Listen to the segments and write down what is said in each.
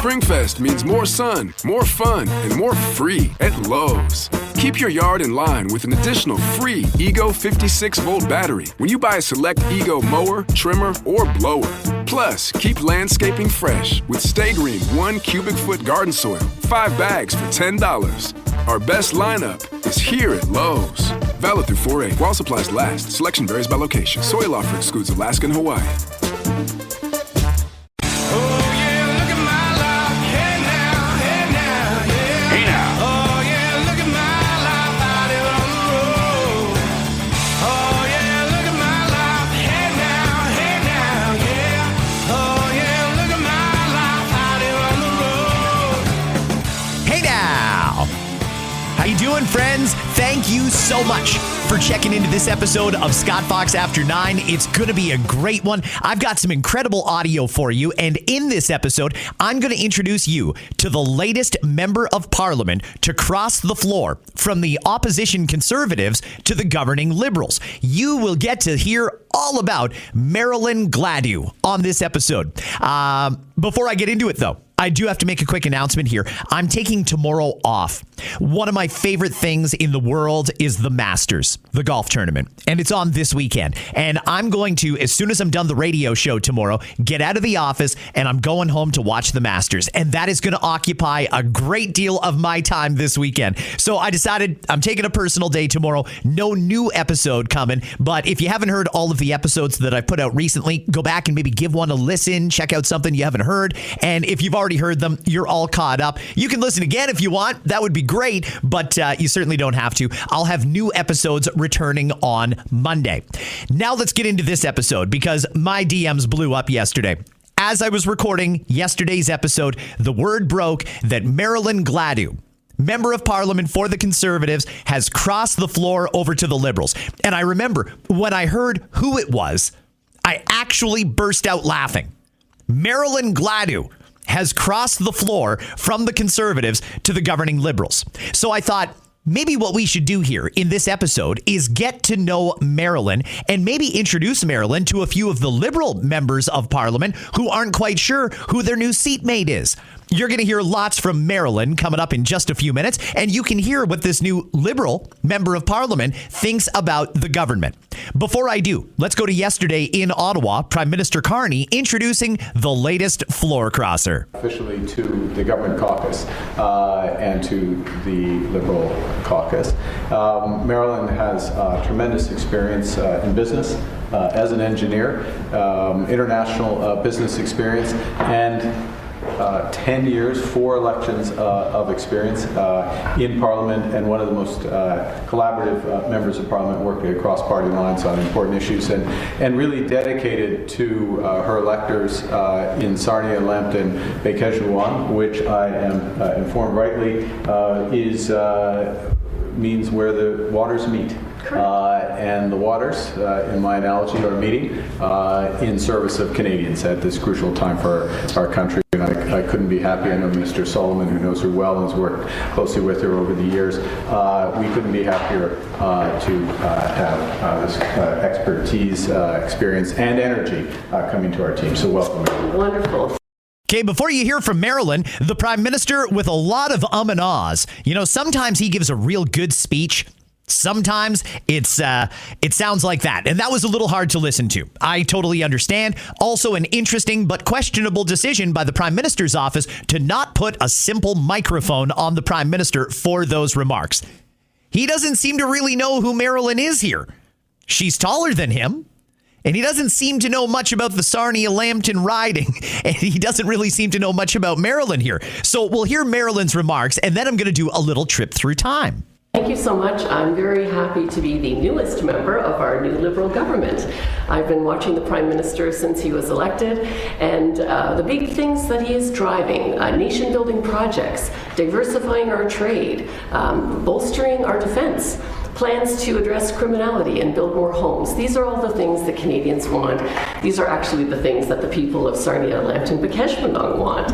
SpringFest means more sun, more fun, and more free at Lowe's. Keep your yard in line with an additional free Ego 56-volt battery when you buy a select Ego mower, trimmer, or blower. Plus, keep landscaping fresh with Stay Green 1 cubic foot garden soil, 5 bags for $10. Our best lineup is here at Lowe's. Valid through 4/8 while supplies last. Selection varies by location. Soil offer excludes Alaska and Hawaii. How you doing, friends? Thank you so much for checking into this episode of Scott Fox After 9. It's going to be a great one. I've got some incredible audio for you, and in this episode, I'm going to introduce you to the latest member of Parliament to cross the floor from the opposition Conservatives to the governing Liberals. You will get to hear all about Marilyn Gladu on this episode. Before I get into it, though, I do have to make a quick announcement here. I'm taking tomorrow off. One of my favorite things in the world is the Masters, the golf tournament, and it's on this weekend. And I'm going to, as soon as I'm done the radio show tomorrow, get out of the office and I'm going home to watch the Masters. And that is going to occupy a great deal of my time this weekend. So I decided I'm taking a personal day tomorrow. No new episode coming. But if you haven't heard all of the episodes that I've put out recently, go back and maybe give one a listen, check out something you haven't heard. And if you've already heard them, you're all caught up. You can listen again if you want. That would be great, but you certainly don't have to. I'll have new episodes returning on Monday. Now let's get into this episode because my DMs blew up yesterday. As I was recording yesterday's episode, the word broke that Marilyn Gladu, Member of Parliament for the Conservatives, has crossed the floor over to the Liberals. And I remember when I heard who it was, I actually burst out laughing. Marilyn Gladu has crossed the floor from the Conservatives to the governing Liberals. So I thought maybe what we should do here in this episode is get to know Marilyn and maybe introduce Marilyn to a few of the Liberal members of Parliament who aren't quite sure who their new seatmate is. You're going to hear lots from Marilyn coming up in just a few minutes, and you can hear what this new Liberal member of Parliament thinks about the government. Before I do, let's go to yesterday in Ottawa, Prime Minister Carney introducing the latest floor crosser. Officially to the government caucus and to the Liberal caucus. Marilyn has tremendous experience in business as an engineer, international business experience, and 10 years, 4 elections of experience in Parliament, and one of the most collaborative members of Parliament, working across party lines on important issues, and really dedicated to her electors in Sarnia, Lambton, Baie-Quechua, which I am informed rightly means where the waters meet. And the waters, in my analogy, are meeting in service of Canadians at this crucial time for our country. And I couldn't be happy. I know Minister Solomon, who knows her well and has worked closely with her over the years. We couldn't be happier to have this expertise, experience, and energy coming to our team. So welcome. Wonderful. Okay, before you hear from Marilyn, the Prime Minister with a lot of and ahs. You know, sometimes he gives a real good speech. Sometimes it sounds like that. And that was a little hard to listen to. I totally understand. Also an interesting but questionable decision by the Prime Minister's office to not put a simple microphone on the Prime Minister for those remarks. He doesn't seem to really know who Marilyn is here. She's taller than him. And he doesn't seem to know much about the Sarnia-Lambton riding. And he doesn't really seem to know much about Marilyn here. So we'll hear Marilyn's remarks, and then I'm going to do a little trip through time. Thank you so much. I'm very happy to be the newest member of our new Liberal government. I've been watching the Prime Minister since he was elected, and the big things that he is driving, nation-building projects, diversifying our trade, bolstering our defense, plans to address criminality and build more homes. These are all the things that Canadians want. These are actually the things that the people of Sarnia, Lambton, Bikeshmandong want.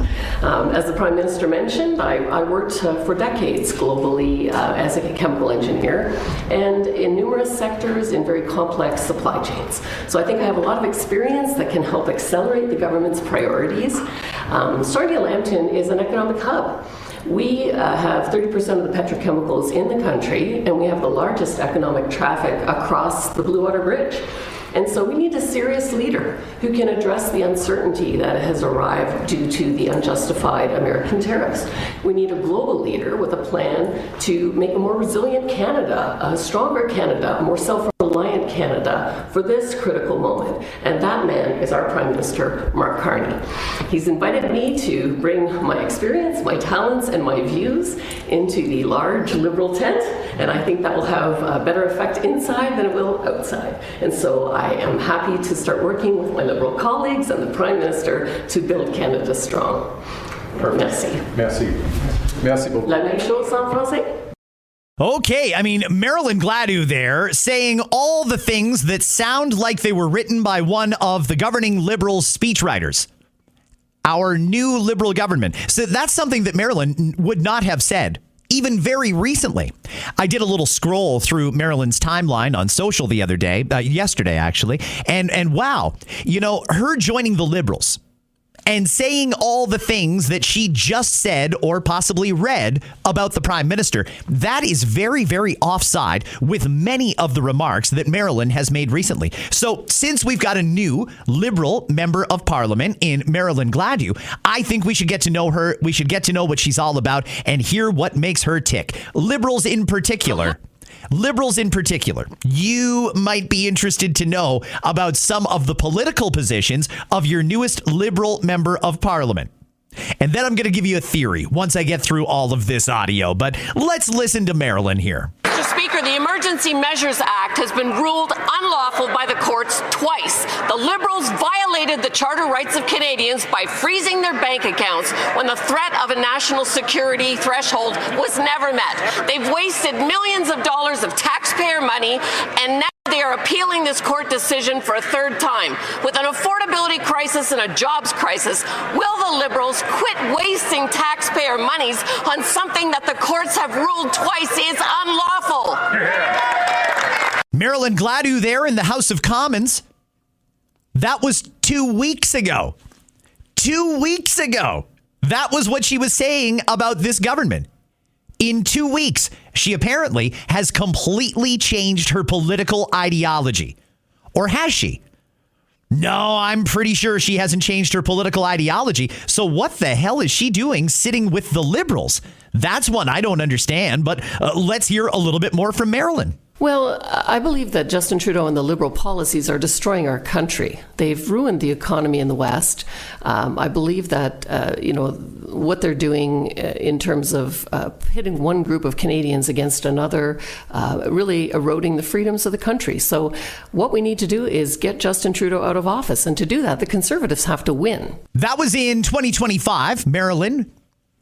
As the Prime Minister mentioned, I worked for decades globally as a chemical engineer and in numerous sectors in very complex supply chains. So I think I have a lot of experience that can help accelerate the government's priorities. Sarnia, Lambton is an economic hub. We have 30% of the petrochemicals in the country, and we have the largest economic traffic across the Blue Water Bridge. And so we need a serious leader who can address the uncertainty that has arrived due to the unjustified American tariffs. We need a global leader with a plan to make a more resilient Canada, a stronger Canada, a more self-reliant Canada for this critical moment. And that man is our Prime Minister, Mark Carney. He's invited me to bring my experience, my talents, and my views into the large Liberal tent, and I think that will have a better effect inside than it will outside. And so I am happy to start working with my Liberal colleagues and the Prime Minister to build Canada strong. Merci. Merci. Merci beaucoup. La même chose en français? Okay, I mean, Marilyn Gladu there saying all the things that sound like they were written by one of the governing Liberal speechwriters. Our new Liberal government. So that's something that Marilyn would not have said, even very recently. I did a little scroll through Marilyn's timeline on social the other day, yesterday actually, and wow, you know, her joining the Liberals and saying all the things that she just said or possibly read about the Prime Minister, that is very, very offside with many of the remarks that Marilyn has made recently. So since we've got a new Liberal member of Parliament in Marilyn Gladu, I think we should get to know her. We should get to know what she's all about and hear what makes her tick. Liberals in particular, you might be interested to know about some of the political positions of your newest Liberal member of Parliament. And then I'm going to give you a theory once I get through all of this audio. But let's listen to Marilyn here. Mr. Speaker, the Emergency Measures Act has been ruled unlawful by the courts twice. The Liberals violated the charter rights of Canadians by freezing their bank accounts when the threat of a national security threshold was never met. They've wasted millions of dollars of taxpayer money, and now they are appealing this court decision for a third time. With an affordability crisis and a jobs crisis, will the Liberals quit wasting taxpayer monies on something that the courts have ruled twice is unlawful? Marilyn Gladu there in the House of Commons. That was 2 weeks ago. 2 weeks ago. That was what she was saying about this government. In 2 weeks, she apparently has completely changed her political ideology. Or has she? No, I'm pretty sure she hasn't changed her political ideology. So what the hell is she doing sitting with the Liberals? That's one I don't understand, but let's hear a little bit more from Marilyn. Well, I believe that Justin Trudeau and the Liberal policies are destroying our country. They've ruined the economy in the West. I believe that, what they're doing in terms of pitting one group of Canadians against another, really eroding the freedoms of the country. So what we need to do is get Justin Trudeau out of office. And to do that, the Conservatives have to win. That was in 2025. Marilyn,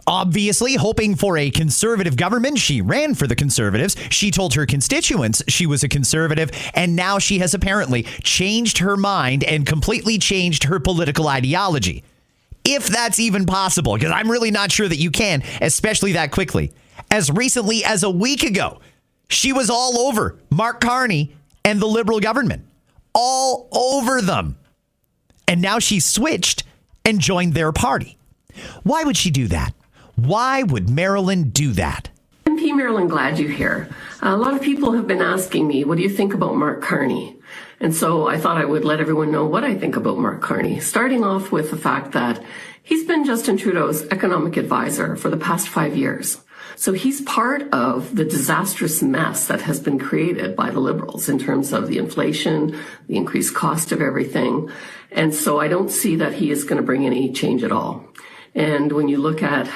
obviously hoping for a Conservative government. She ran for the Conservatives. She told her constituents she was a Conservative, and now she has apparently changed her mind and completely changed her political ideology. If that's even possible, because I'm really not sure that you can, especially that quickly. As recently as a week ago, she was all over Mark Carney and the Liberal government. All over them. And now she's switched and joined their party. Why would she do that? Why would Marilyn do that? MP Marilyn Gladu here. A lot of people have been asking me, what do you think about Mark Carney? And so I thought I would let everyone know what I think about Mark Carney, starting off with the fact that he's been Justin Trudeau's economic advisor for the past 5 years. So he's part of the disastrous mess that has been created by the Liberals in terms of the inflation, the increased cost of everything. And so I don't see that he is going to bring any change at all. And when you look at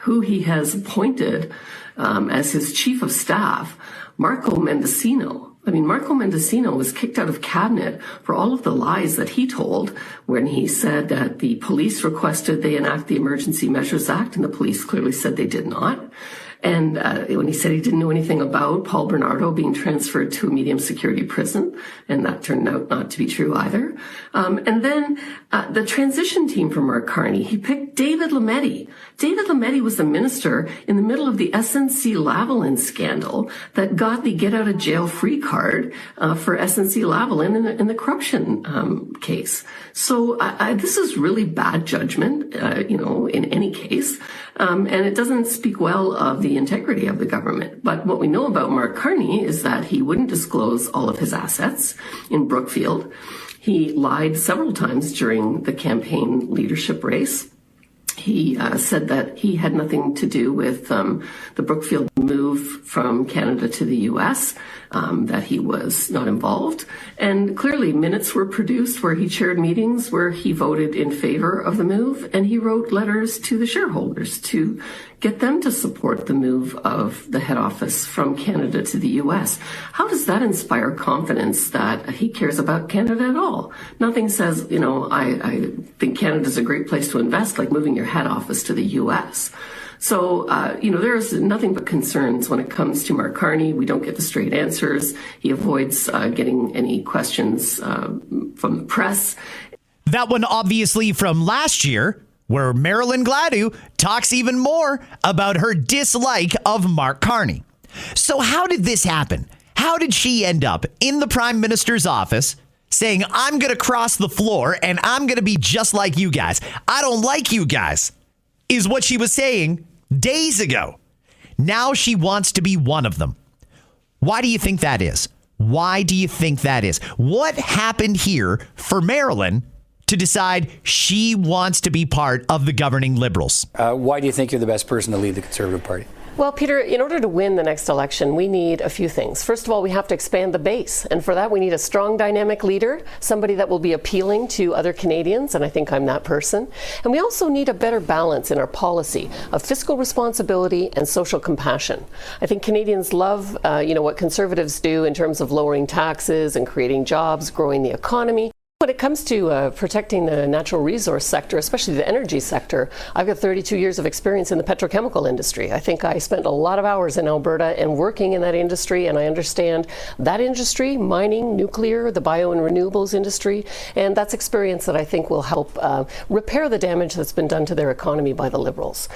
who he has appointed as his chief of staff, Marco Mendicino. Marco Mendicino was kicked out of cabinet for all of the lies that he told when he said that the police requested they enact the Emergency Measures Act, and the police clearly said they did not. And when he said he didn't know anything about Paul Bernardo being transferred to a medium security prison, and that turned out not to be true either. And then the transition team for Mark Carney, he picked David Lametti. David Lametti was the minister in the middle of the SNC-Lavalin scandal that got the get out of jail free card for SNC-Lavalin in the corruption case. So this is really bad judgment, in any case. And it doesn't speak well of the integrity of the government. But what we know about Mark Carney is that he wouldn't disclose all of his assets in Brookfield. He lied several times during the campaign leadership race. He said that he had nothing to do with the Brookfield move from Canada to the U.S., that he was not involved. And clearly minutes were produced where he chaired meetings where he voted in favor of the move, and he wrote letters to the shareholders to get them to support the move of the head office from Canada to the U.S. How does that inspire confidence that he cares about Canada at all? Nothing says, I think Canada's a great place to invest, like moving your head office to the U.S. So, there's nothing but concerns when it comes to Mark Carney. We don't get the straight answers. He avoids getting any questions from the press. That one obviously from last year, where Marilyn Gladu talks even more about her dislike of Mark Carney. So how did this happen? How did she end up in the Prime Minister's office saying, I'm going to cross the floor and I'm going to be just like you guys? I don't like you guys, is what she was saying days ago. Now she wants to be one of them. Why do you think that is? Why do you think that is? What happened here for Marilyn to decide she wants to be part of the governing Liberals? Why do you think you're the best person to lead the Conservative Party? Well, Peter, in order to win the next election, we need a few things. First of all, we have to expand the base. And for that, we need a strong, dynamic leader, somebody that will be appealing to other Canadians. And I think I'm that person. And we also need a better balance in our policy of fiscal responsibility and social compassion. I think Canadians love, what Conservatives do in terms of lowering taxes and creating jobs, growing the economy. When it comes to protecting the natural resource sector, especially the energy sector, I've got 32 years of experience in the petrochemical industry. I think I spent a lot of hours in Alberta and working in that industry, and I understand that industry, mining, nuclear, the bio and renewables industry, and that's experience that I think will help repair the damage that's been done to their economy by the Liberals.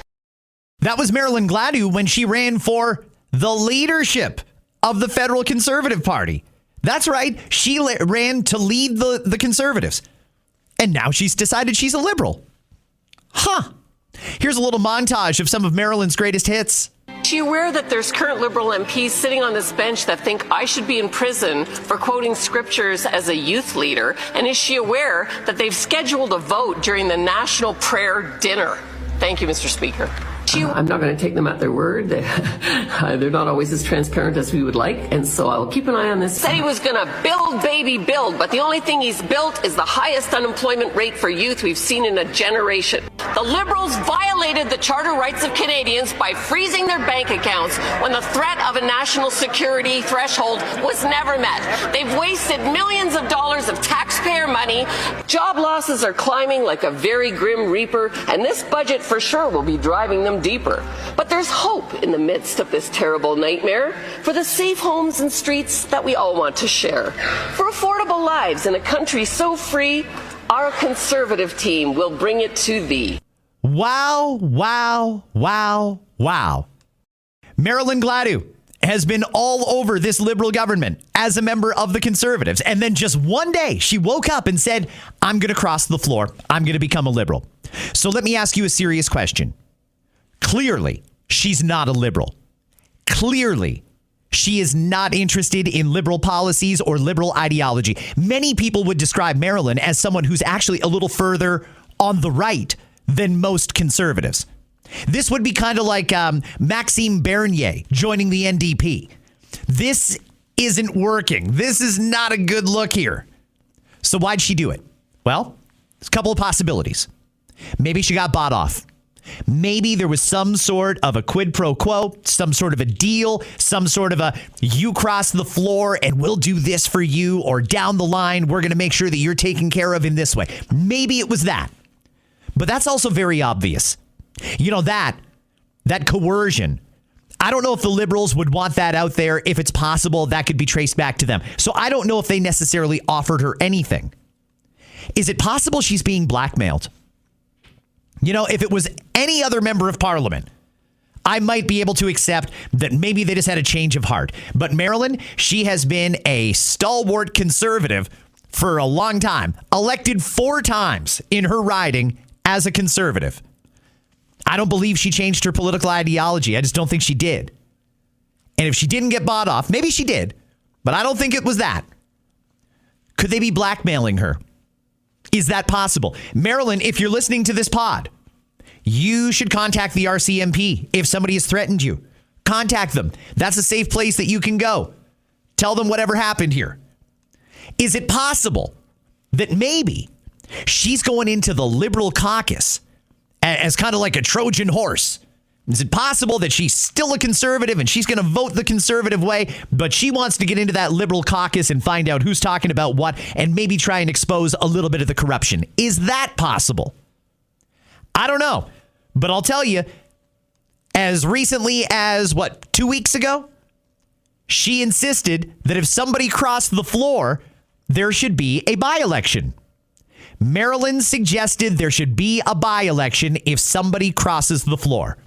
That was Marilyn Gladu when she ran for the leadership of the federal Conservative Party. That's right. She ran to lead the Conservatives. And now she's decided she's a Liberal. Huh. Here's a little montage of some of Marilyn's greatest hits. Is she aware that there's current Liberal MPs sitting on this bench that think I should be in prison for quoting scriptures as a youth leader? And is she aware that they've scheduled a vote during the National Prayer Dinner? Thank you, Mr. Speaker. I'm not going to take them at their word. They're not always as transparent as we would like, and so I'll keep an eye on this. Said he was going to build, baby, build, but the only thing he's built is the highest unemployment rate for youth we've seen in a generation. The Liberals violated the charter rights of Canadians by freezing their bank accounts when the threat of a national security threshold was never met. They've wasted millions of dollars of taxpayer money. Job losses are climbing like a very grim reaper, and this budget for sure will be driving them deeper. But there's hope in the midst of this terrible nightmare for the safe homes and streets that we all want to share. For affordable lives in a country so free, our Conservative team will bring it to thee. Wow, wow, wow, wow. Marilyn Gladu has been all over this Liberal government as a member of the Conservatives. And then just one day she woke up and said, I'm going to cross the floor. I'm going to become a Liberal. So let me ask you a serious question. Clearly, she's not a Liberal. Clearly, she is not interested in Liberal policies or Liberal ideology. Many people would describe Marilyn as someone who's actually a little further on the right than most Conservatives. This would be kind of like Maxime Bernier joining the NDP. This isn't working. This is not a good look here. So why'd she do it? Well, there's a couple of possibilities. Maybe she got bought off. Maybe there was some sort of a quid pro quo, some sort of a deal, some sort of a you cross the floor and we'll do this for you, or down the line, we're going to make sure that you're taken care of in this way. Maybe it was that. But that's also very obvious. You know, that coercion I don't know if the Liberals would want that out there. If it's possible, that could be traced back to them. So I don't know if they necessarily offered her anything. Is it possible she's being blackmailed? You know, if it was any other member of parliament, I might be able to accept that maybe they just had a change of heart. But Marilyn, she has been a stalwart conservative for a long time, elected 4 times in her riding as a conservative. I don't believe she changed her political ideology. I just don't think she did. And if she didn't get bought off, maybe she did, but I don't think it was that. Could they be blackmailing her? Is that possible? Marilyn, if you're listening to this pod, you should contact the RCMP if somebody has threatened you. Contact them. That's a safe place that you can go. Tell them whatever happened here. Is it possible that maybe she's going into the Liberal caucus as kind of like a Trojan horse? Is it possible that she's still a conservative and she's going to vote the conservative way, but she wants to get into that Liberal caucus and find out who's talking about what and maybe try and expose a little bit of the corruption? Is that possible? I don't know, but I'll tell you, as recently as, 2 weeks ago, she insisted that if somebody crossed the floor, there should be a by-election. Marilyn suggested there should be a by-election if somebody crosses the floor.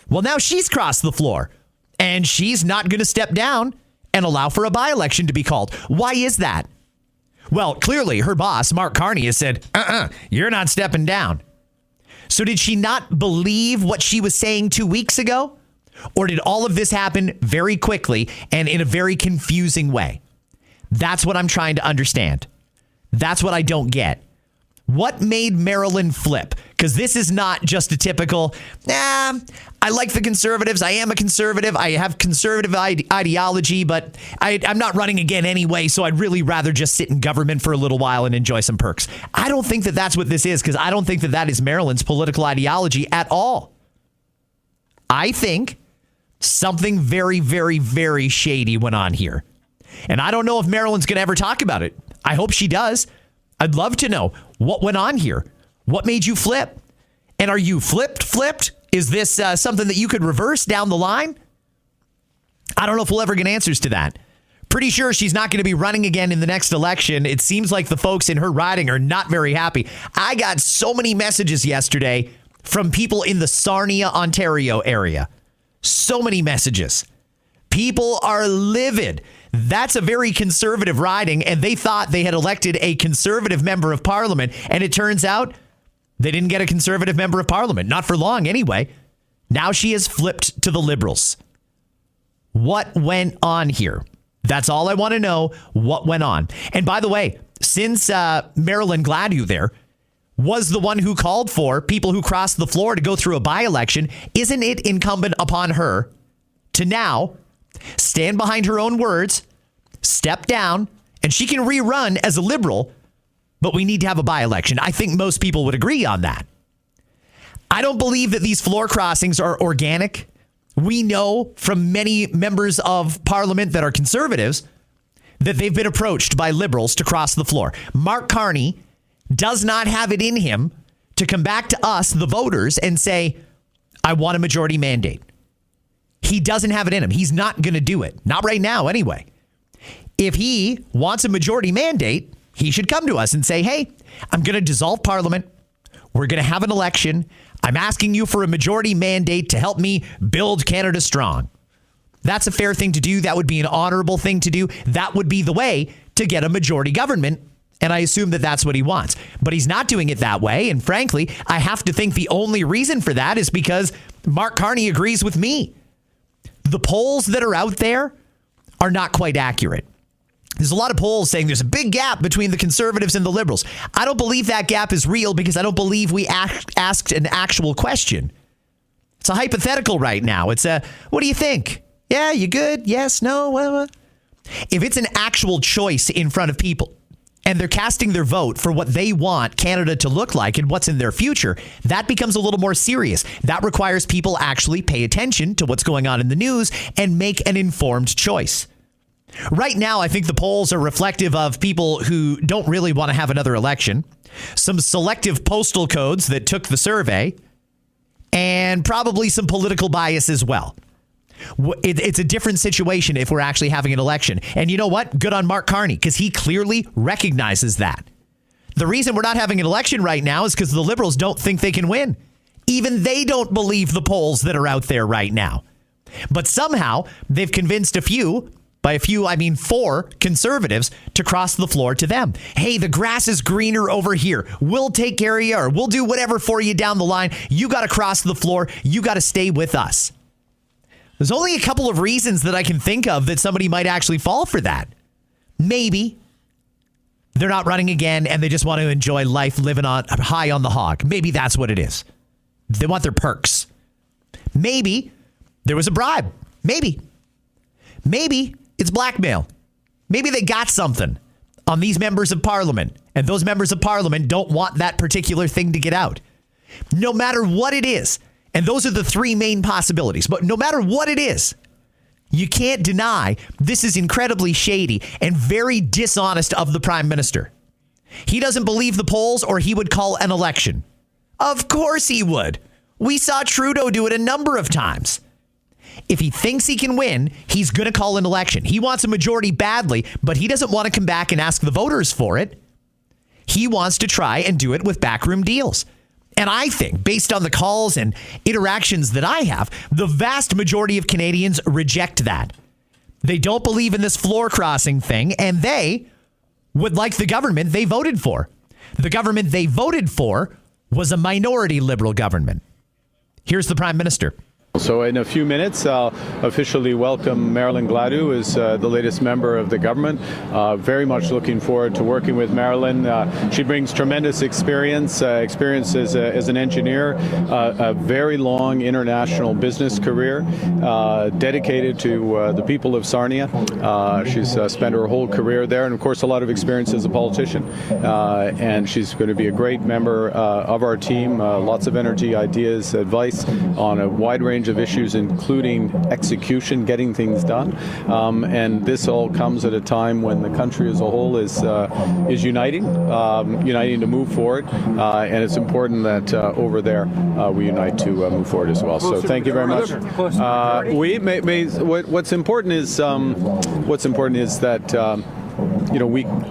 Well, now she's crossed the floor, and she's not going to step down and allow for a by-election to be called. Why is that? Well, clearly her boss, Mark Carney, has said, you're not stepping down. So did she not believe what she was saying 2 weeks ago? Or did all of this happen very quickly and in a very confusing way? That's what I'm trying to understand. That's what I don't get. What made Marilyn flip? Because this is not just a typical, I like the conservatives. I am a conservative. I have conservative ideology, but I'm not running again anyway, so I'd really rather just sit in government for a little while and enjoy some perks. I don't think that that's what this is, because I don't think that that is Marilyn's political ideology at all. I think something very, very, very shady went on here. And I don't know if Marilyn's going to ever talk about it. I hope she does. I'd love to know what went on here. What made you flip? And are you flipped? Is this something that you could reverse down the line? I don't know if we'll ever get answers to that. Pretty sure she's not going to be running again in the next election. It seems like the folks in her riding are not very happy. I got so many messages yesterday from people in the Sarnia, Ontario area. So many messages. People are livid. That's a very conservative riding, and they thought they had elected a conservative member of parliament, and it turns out they didn't get a conservative member of parliament. Not for long, anyway. Now she has flipped to the Liberals. What went on here? That's all I want to know. What went on? And by the way, since Marilyn Gladu there was the one who called for people who crossed the floor to go through a by-election, isn't it incumbent upon her to now stand behind her own words, step down, and she can rerun as a Liberal, but we need to have a by-election? I think most people would agree on that. I don't believe that these floor crossings are organic. We know from many members of parliament that are conservatives that they've been approached by Liberals to cross the floor. Mark Carney does not have it in him to come back to us, the voters, and say, I want a majority mandate. He doesn't have it in him. He's not going to do it. Not right now, anyway. If he wants a majority mandate, he should come to us and say, hey, I'm going to dissolve Parliament. We're going to have an election. I'm asking you for a majority mandate to help me build Canada strong. That's a fair thing to do. That would be an honorable thing to do. That would be the way to get a majority government. And I assume that that's what he wants. But he's not doing it that way. And frankly, I have to think the only reason for that is because Mark Carney agrees with me. The polls that are out there are not quite accurate. There's a lot of polls saying there's a big gap between the conservatives and the Liberals. I don't believe that gap is real because I don't believe we asked an actual question. It's a hypothetical right now. It's a, what do you think? Yeah, you good? Yes, no? What? If it's an actual choice in front of people and they're casting their vote for what they want Canada to look like and what's in their future, that becomes a little more serious. That requires people actually pay attention to what's going on in the news and make an informed choice. Right now, I think the polls are reflective of people who don't really want to have another election, some selective postal codes that took the survey, and probably some political bias as well. It's a different situation if we're actually having an election. And you know what? Good on Mark Carney, because he clearly recognizes that. The reason we're not having an election right now is because the Liberals don't think they can win. Even they don't believe the polls that are out there right now. But somehow they've convinced a few, by a few, I mean 4 conservatives, to cross the floor to them. Hey, the grass is greener over here. We'll take care of you, or we'll do whatever for you down the line. You got to cross the floor. You got to stay with us. There's only a couple of reasons that I can think of that somebody might actually fall for that. Maybe they're not running again and they just want to enjoy life living on high on the hog. Maybe that's what it is. They want their perks. Maybe there was a bribe. Maybe it's blackmail. Maybe they got something on these members of parliament, and those members of parliament don't want that particular thing to get out. No matter what it is, and those are the 3 main possibilities, but no matter what it is, you can't deny this is incredibly shady and very dishonest of the Prime Minister. He doesn't believe the polls, or he would call an election. Of course he would. We saw Trudeau do it a number of times. If he thinks he can win, he's going to call an election. He wants a majority badly, but he doesn't want to come back and ask the voters for it. He wants to try and do it with backroom deals. And I think, based on the calls and interactions that I have, the vast majority of Canadians reject that. They don't believe in this floor crossing thing, and they would like the government they voted for. The government they voted for was a minority Liberal government. Here's the Prime Minister. So in a few minutes, I'll officially welcome Marilyn Gladu as the latest member of the government. Very much looking forward to working with Marilyn. She brings tremendous experience as an engineer, a very long international business career, dedicated to the people of Sarnia. She's spent her whole career there, and of course a lot of experience as a politician. And she's going to be a great member of our team. Lots of energy, ideas, advice on a wide range of issues, including execution, getting things done. And this all comes at a time when the country as a whole is uniting to move forward. And it's important that over there we unite to move forward as well. So thank you very much. What's important is that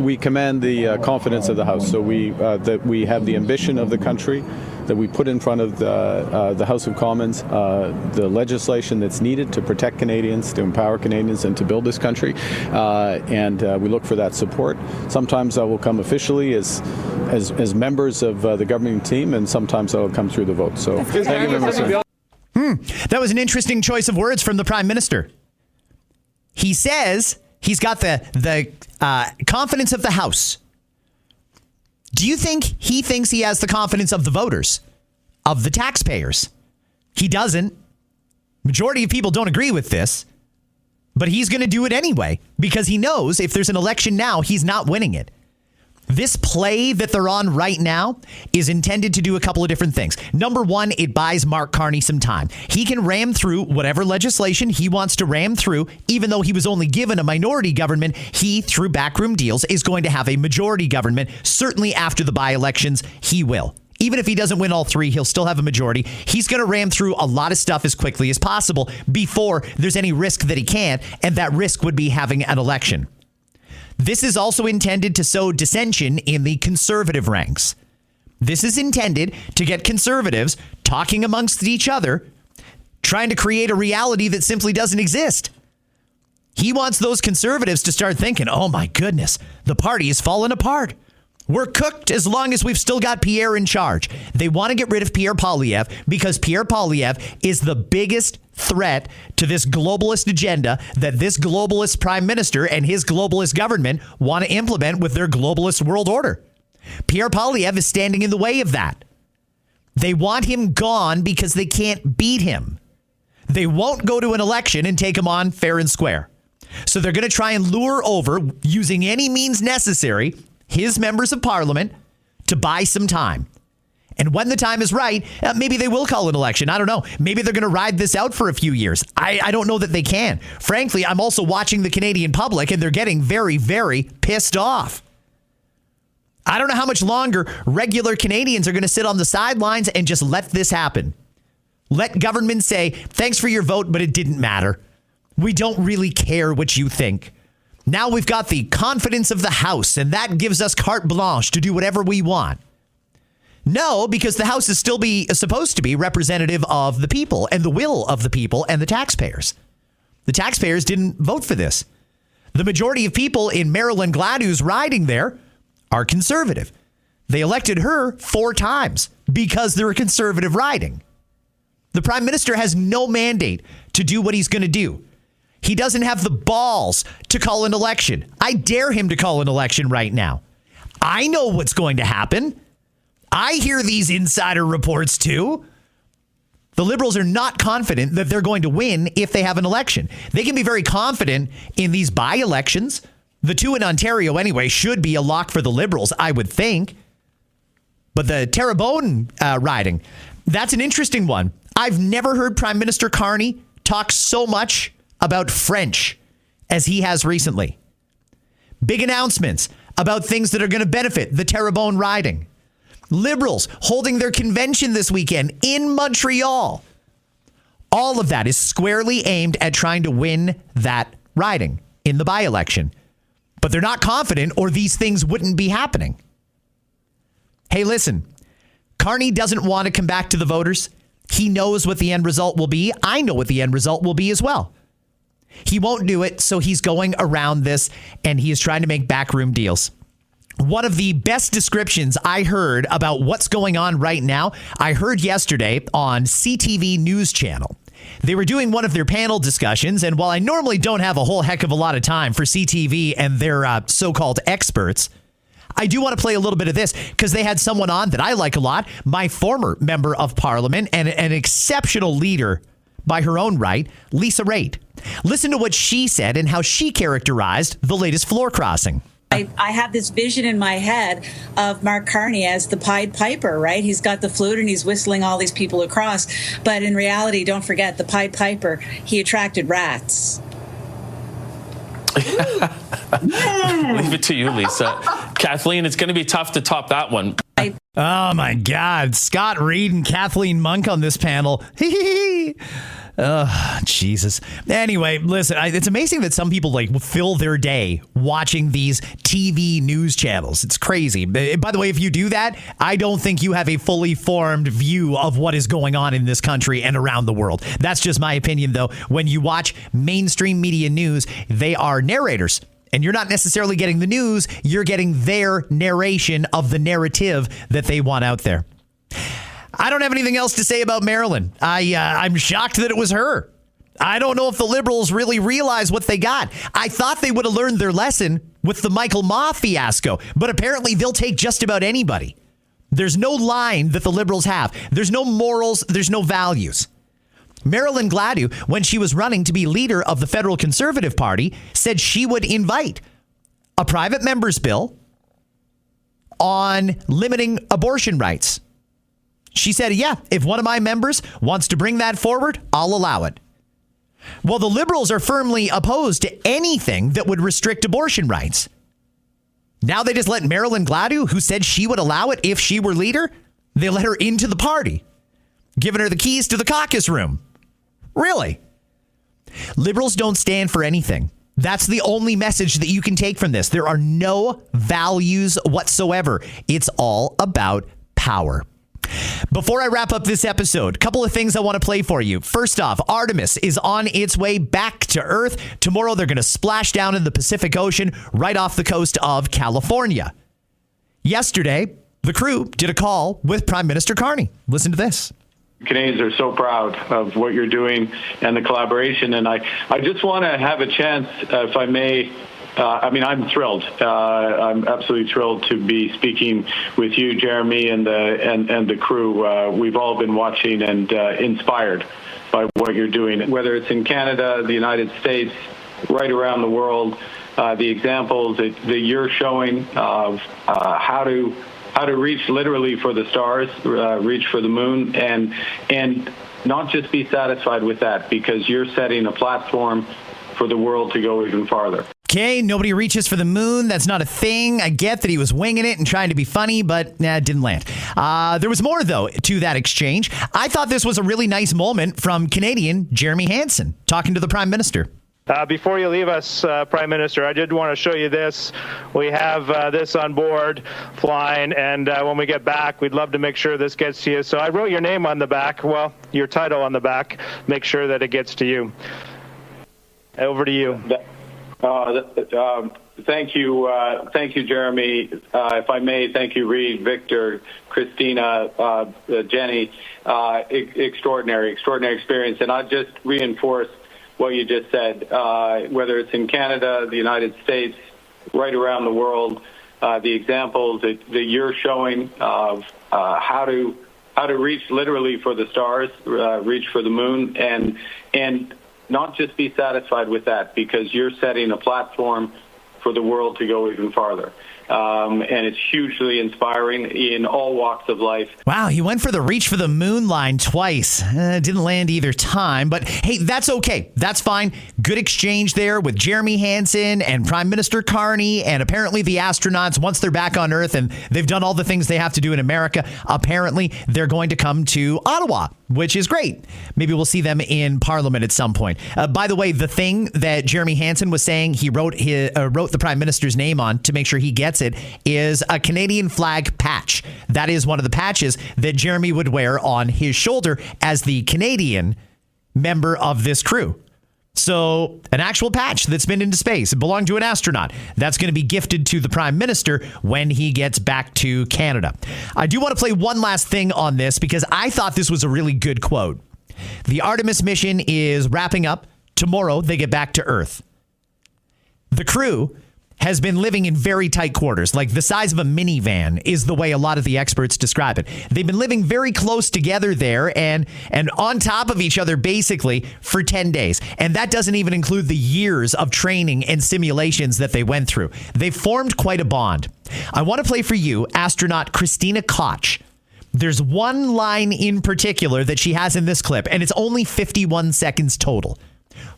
we command the confidence of the House. So that we have the ambition of the country, that we put in front of the House of Commons the legislation that's needed to protect Canadians, to empower Canadians, and to build this country. And we look for that support. Sometimes that will come officially as members of the governing team, and sometimes that will come through the vote. So thank you very much, sir. That was an interesting choice of words from the Prime Minister. He says he's got the confidence of the House. Do you think he thinks he has the confidence of the voters, of the taxpayers? He doesn't. Majority of people don't agree with this, but he's going to do it anyway because he knows if there's an election now, he's not winning it. This play that they're on right now is intended to do a couple of different things. Number one, it buys Mark Carney some time. He can ram through whatever legislation he wants to ram through, even though he was only given a minority government. He, through backroom deals, is going to have a majority government. Certainly after the by-elections, he will. Even if he doesn't win all 3, he'll still have a majority. He's going to ram through a lot of stuff as quickly as possible before there's any risk that he can't, and that risk would be having an election. This is also intended to sow dissension in the conservative ranks. This is intended to get conservatives talking amongst each other, trying to create a reality that simply doesn't exist. He wants those conservatives to start thinking, oh my goodness, the party is falling apart. We're cooked as long as we've still got Pierre in charge. They want to get rid of Pierre Poilievre because Pierre Poilievre is the biggest threat to this globalist agenda that this globalist prime minister and his globalist government want to implement with their globalist world order. Pierre Poilievre is standing in the way of that. They want him gone because they can't beat him. They won't go to an election and take him on fair and square. So they're going to try and lure over, using any means necessary, his members of parliament to buy some time. And when the time is right, maybe they will call an election. I don't know. Maybe they're going to ride this out for a few years. I don't know that they can. Frankly, I'm also watching the Canadian public, and they're getting very, very pissed off. I don't know how much longer regular Canadians are going to sit on the sidelines and just let this happen. Let government say, thanks for your vote, but it didn't matter. We don't really care what you think. Now we've got the confidence of the House, and that gives us carte blanche to do whatever we want. No, because the House is still supposed to be representative of the people and the will of the people and the taxpayers. The taxpayers didn't vote for this. The majority of people in Marilyn Gladu's riding there are conservative. They elected her 4 times because they're a conservative riding. The Prime Minister has no mandate to do what he's going to do. He doesn't have the balls to call an election. I dare him to call an election right now. I know what's going to happen. I hear these insider reports too. The Liberals are not confident that they're going to win if they have an election. They can be very confident in these by-elections. The 2 in Ontario, anyway, should be a lock for the Liberals, I would think. But the Terrebonne riding, that's an interesting one. I've never heard Prime Minister Carney talk so much about French as he has recently. Big announcements about things that are going to benefit the Terrebonne riding. Liberals holding their convention this weekend in Montreal. All of that is squarely aimed at trying to win that riding in the by-election. But they're not confident, or these things wouldn't be happening. Hey, listen, Carney doesn't want to come back to the voters. He knows what the end result will be. I know what the end result will be as well. He won't do it, so he's going around this, and he is trying to make backroom deals. One of the best descriptions I heard about what's going on right now, I heard yesterday on CTV News Channel. They were doing one of their panel discussions, and while I normally don't have a whole heck of a lot of time for CTV and their so-called experts, I do want to play a little bit of this because they had someone on that I like a lot, my former member of parliament and an exceptional leader by her own right, Lisa Raitt. Listen to what she said and how she characterized the latest floor crossing. I have this vision in my head of Mark Carney as the Pied Piper, right? He's got the flute and he's whistling all these people across. But in reality, don't forget, the Pied Piper, he attracted rats. Leave it to you, Lisa. Kathleen, it's going to be tough to top that one. Oh, my God. Scott Reed and Kathleen Monk on this panel. Oh, Jesus. Anyway, listen, it's amazing that some people fill their day watching these TV news channels. It's crazy. By the way, if you do that, I don't think you have a fully formed view of what is going on in this country and around the world. That's just my opinion, though. When you watch mainstream media news, they are narrators. And you're not necessarily getting the news. You're getting their narration of the narrative that they want out there. I don't have anything else to say about Marilyn. I'm shocked that it was her. I don't know if the Liberals really realize what they got. I thought they would have learned their lesson with the Michael Ma fiasco, but apparently they'll take just about anybody. There's no line that the Liberals have. There's no morals. There's no values. Marilyn Gladu, when she was running to be leader of the Federal Conservative Party, said she would invite a private member's bill on limiting abortion rights. She said, yeah, if one of my members wants to bring that forward, I'll allow it. Well, the Liberals are firmly opposed to anything that would restrict abortion rights. Now they just let Marilyn Gladu, who said she would allow it if she were leader, they let her into the party, giving her the keys to the caucus room. Really? Liberals don't stand for anything. That's the only message that you can take from this. There are no values whatsoever. It's all about power. Before I wrap up this episode, a couple of things I want to play for you. First off, Artemis is on its way back to Earth. Tomorrow, they're going to splash down in the Pacific Ocean right off the coast of California. Yesterday, the crew did a call with Prime Minister Carney. Listen to this. Canadians are so proud of what you're doing and the collaboration. And I just want to have a chance, if I may. I'm thrilled. I'm absolutely thrilled to be speaking with you, Jeremy, and the crew. We've all been watching and inspired by what you're doing, whether it's in Canada, the United States, right around the world. The examples that you're showing of how to reach literally for the stars, reach for the moon, and not just be satisfied with that, because you're setting a platform for the world to go even farther. Okay, nobody reaches for the moon. That's not a thing. I get that he was winging it and trying to be funny, but it didn't land. There was more, though, to that exchange. I thought this was a really nice moment from Canadian Jeremy Hansen talking to the Prime Minister. Before you leave us, Prime Minister, I did want to show you this. We have this on board flying, and when we get back, we'd love to make sure this gets to you. So I wrote your name on the back, well, your title on the back, make sure that it gets to you. Over to you. Thank you, Jeremy. If I may, thank you, Reed, Victor, Christina, Jenny. Extraordinary experience. And I'll just reinforce what you just said, whether it's in Canada, the United States, right around the world, the examples that you're showing of how to reach literally for the stars, reach for the moon, and not just be satisfied with that, because you're setting a platform for the world to go even farther. And it's hugely inspiring in all walks of life. Wow, he went for the reach for the moon line twice. Didn't land either time, but hey, that's okay. That's fine. Good exchange there with Jeremy Hansen and Prime Minister Carney, and apparently the astronauts, once they're back on Earth and they've done all the things they have to do in America, apparently they're going to come to Ottawa, which is great. Maybe we'll see them in Parliament at some point. By the way, the thing that Jeremy Hansen was saying he wrote the Prime Minister's name on to make sure he gets it is a Canadian flag patch. That is one of the patches that Jeremy would wear on his shoulder as the Canadian member of this crew. So an actual patch that's been into space. It belonged to an astronaut. That's going to be gifted to the Prime Minister when he gets back to Canada. I do want to play one last thing on this because I thought this was a really good quote. The Artemis mission is wrapping up. Tomorrow they get back to Earth. The crew has been living in very tight quarters, like the size of a minivan is the way a lot of the experts describe it. They've been living very close together there and on top of each other basically for 10 days. And that doesn't even include the years of training and simulations that they went through. They formed quite a bond. I want to play for you astronaut Christina Koch. There's one line in particular that she has in this clip, and it's only 51 seconds total.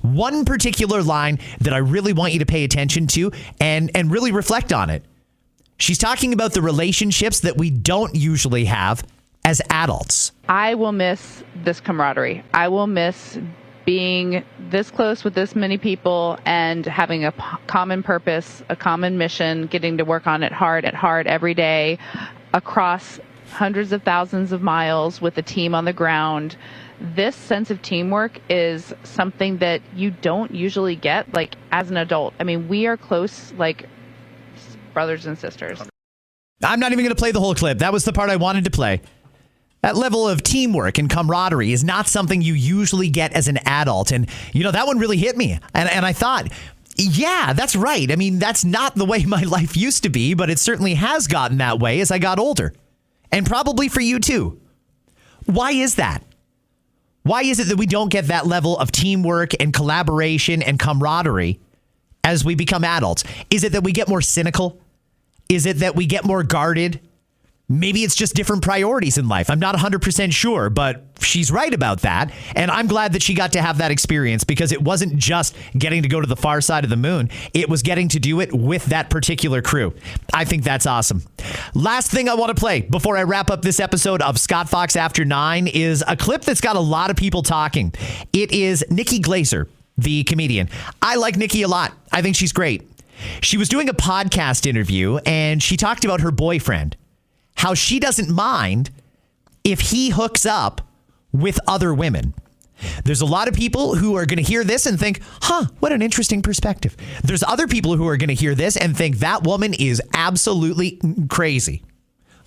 One particular line that I really want you to pay attention to and really reflect on it. She's talking about the relationships that we don't usually have as adults. I will miss this camaraderie. I will miss being this close with this many people and having a common purpose, a common mission, getting to work on it hard every day across hundreds of thousands of miles with a team on the ground. This sense of teamwork is something that you don't usually get, like, as an adult. I mean, we are close, like, brothers and sisters. I'm not even going to play the whole clip. That was the part I wanted to play. That level of teamwork and camaraderie is not something you usually get as an adult. And, that one really hit me. And I thought, yeah, that's right. I mean, that's not the way my life used to be, but it certainly has gotten that way as I got older. And probably for you, too. Why is that? Why is it that we don't get that level of teamwork and collaboration and camaraderie as we become adults? Is it that we get more cynical? Is it that we get more guarded? Maybe it's just different priorities in life. I'm not 100% sure, but she's right about that. And I'm glad that she got to have that experience because it wasn't just getting to go to the far side of the moon. It was getting to do it with that particular crew. I think that's awesome. Last thing I want to play before I wrap up this episode of Scott Fox After 9 is a clip that's got a lot of people talking. It is Nikki Glaser, the comedian. I like Nikki a lot. I think she's great. She was doing a podcast interview and she talked about her boyfriend. How she doesn't mind if he hooks up with other women. There's a lot of people who are going to hear this and think, what an interesting perspective. There's other people who are going to hear this and think that woman is absolutely crazy.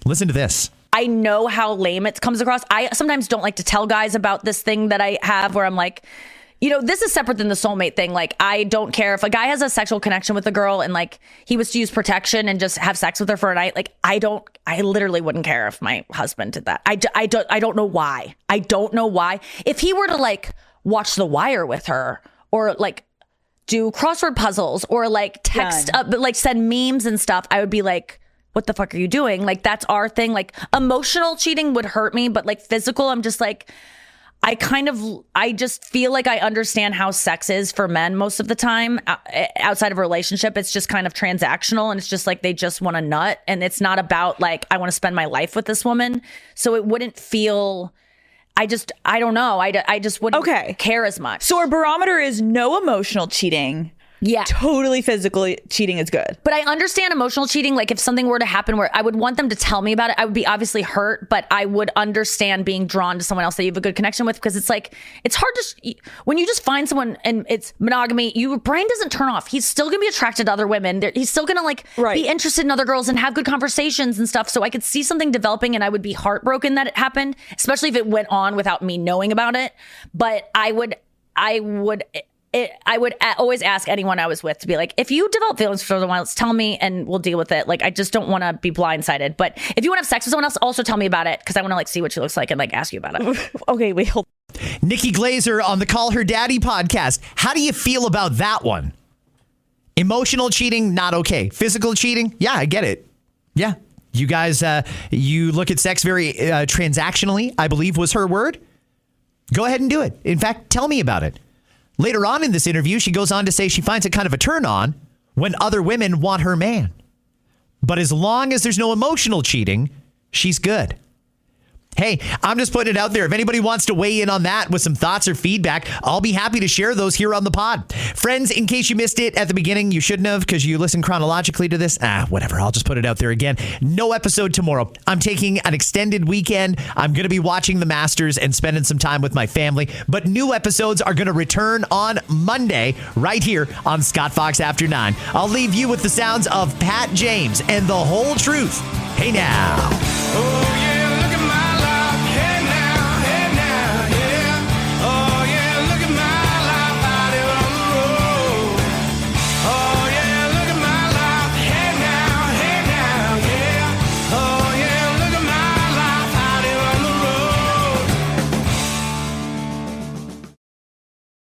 Listen to this. I know how lame it comes across. I sometimes don't like to tell guys about this thing that I have where I'm like, this is separate than the soulmate thing. Like, I don't care if a guy has a sexual connection with a girl and like he was to use protection and just have sex with her for a night. Like, I literally wouldn't care if my husband did that. I don't know why. I don't know why. If he were to like watch The Wire with her or like do crossword puzzles or like text up, like send memes and stuff, I would be like, what the fuck are you doing? Like, that's our thing. Like, emotional cheating would hurt me, but like physical, I'm just like, I just feel like I understand how sex is for men most of the time outside of a relationship. It's just kind of transactional, and it's just like they just want to nut, and it's not about like I want to spend my life with this woman. So it wouldn't feel. I don't know. I just wouldn't care as much. So our barometer is no emotional cheating. Yeah. Totally physical cheating is good. But I understand emotional cheating. Like if something were to happen where I would want them to tell me about it, I would be obviously hurt, but I would understand being drawn to someone else that you have a good connection with, because it's like, it's hard to, when you just find someone and it's monogamy, your brain doesn't turn off. He's still going to be attracted to other women. He's still going to like be interested in other girls and have good conversations and stuff. So I could see something developing and I would be heartbroken that it happened, especially if it went on without me knowing about it. But I would always ask anyone I was with to be like, if you develop feelings for someone else, tell me and we'll deal with it. Like, I just don't want to be blindsided. But if you want to have sex with someone else, also tell me about it, because I want to like see what she looks like and like ask you about it. Okay, wait, hold. Nikki Glazer on the Call Her Daddy podcast. How do you feel about that one? Emotional cheating, not okay. Physical cheating, yeah, I get it. Yeah. You guys, you look at sex very transactionally, I believe was her word. Go ahead and do it. In fact, tell me about it. Later on in this interview, she goes on to say she finds it kind of a turn on when other women want her man. But as long as there's no emotional cheating, she's good. Hey, I'm just putting it out there. If anybody wants to weigh in on that with some thoughts or feedback, I'll be happy to share those here on the pod. Friends, in case you missed it at the beginning, you shouldn't have because you listened chronologically to this. Whatever. I'll just put it out there again. No episode tomorrow. I'm taking an extended weekend. I'm going to be watching the Masters and spending some time with my family. But new episodes are going to return on Monday right here on Scott Fox After 9. I'll leave you with the sounds of Pat James and The Whole Truth. Hey now.